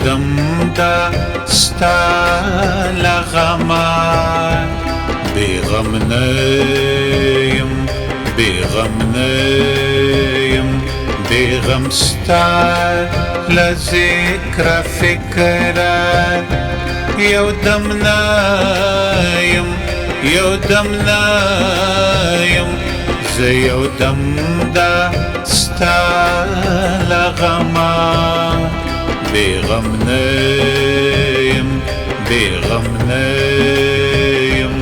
دمدا ستا لغما بغم نايم بغم نايم بغم ستا لذكرى فكرة يودم نايم يودم نايم زي يودم دا ستا لغما بغم نايم بغم نايم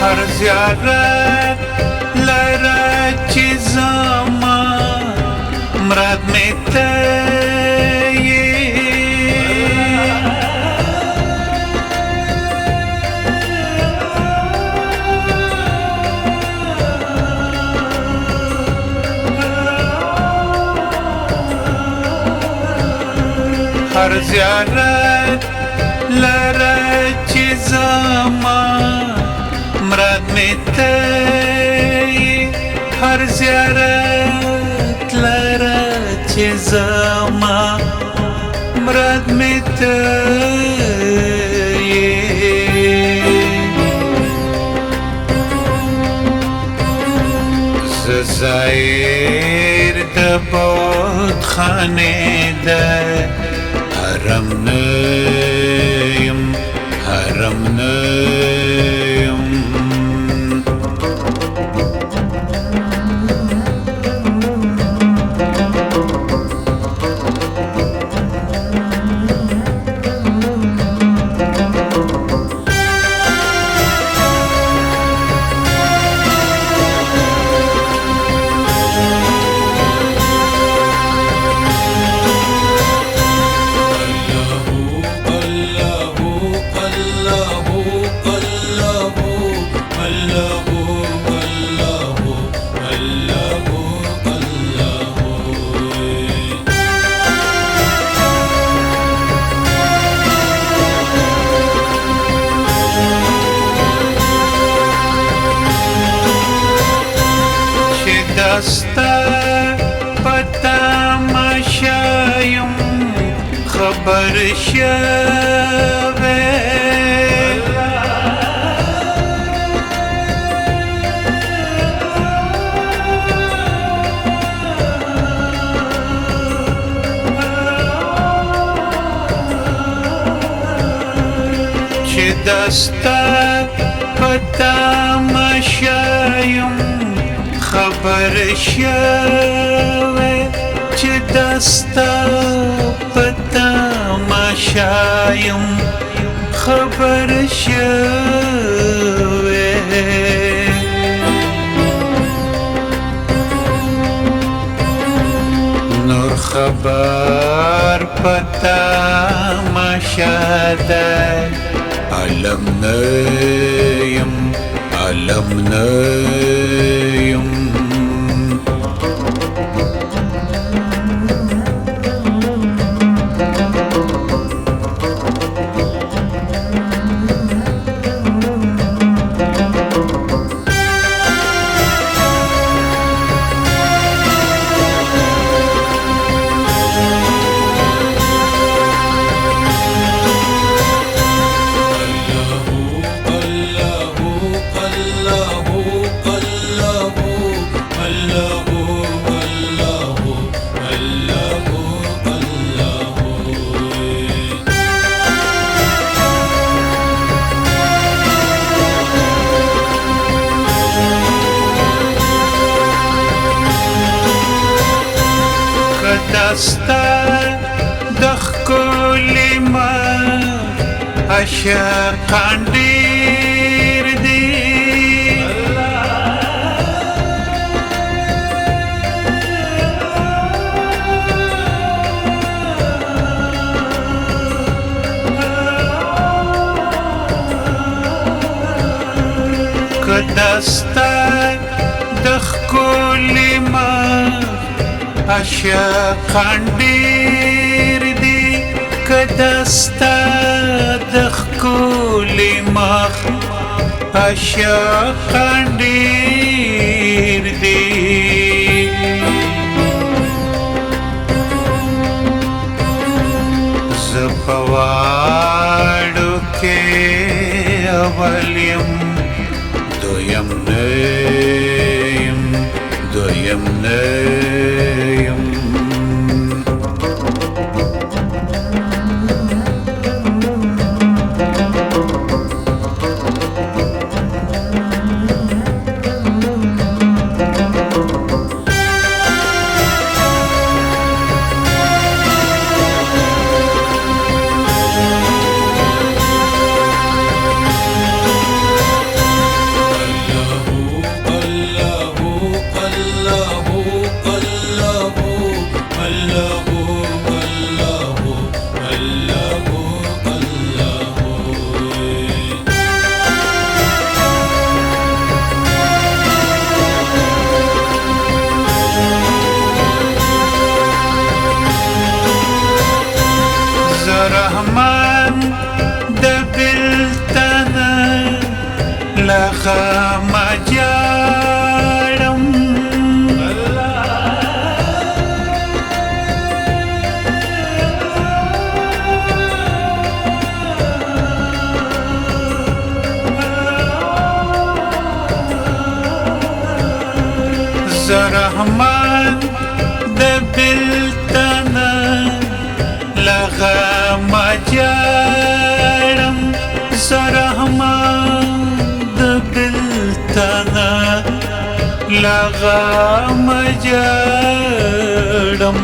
هر زیارت لره چی زمان مراد می تایی هر زیارت لره چی زمان مراد می تایی هر زیارت لره چی زمان مراد می تایی زایر د بود خانه ده حرم نیم حرم نیم دستا پتا مشایم خبر شوه چه دستا پتا مشایم خبر شوه چه دستا پتا مشایم خبر شوه نور خبر پتا مشاده علم نیم علم نیم دستا د ښکلي مخ عاشقان ډېر دي که دستا د ښکلي مخ عاشقان ډېر دي که دستا د ښکلي مخ عاشقان ډېر دي زه په واړو کې اول یم دویم نه یم دویم نه یم رحمان د بلتنه له غمه جاړم زه رحمان د بلتنه له غمه جاړم زه رحمان د بلتنه له غمه جاړم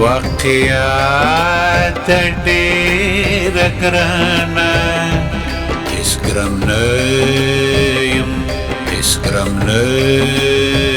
واقعیت ډېره ګرانه هېڅ ګرم نه یم هېڅ ګرم نه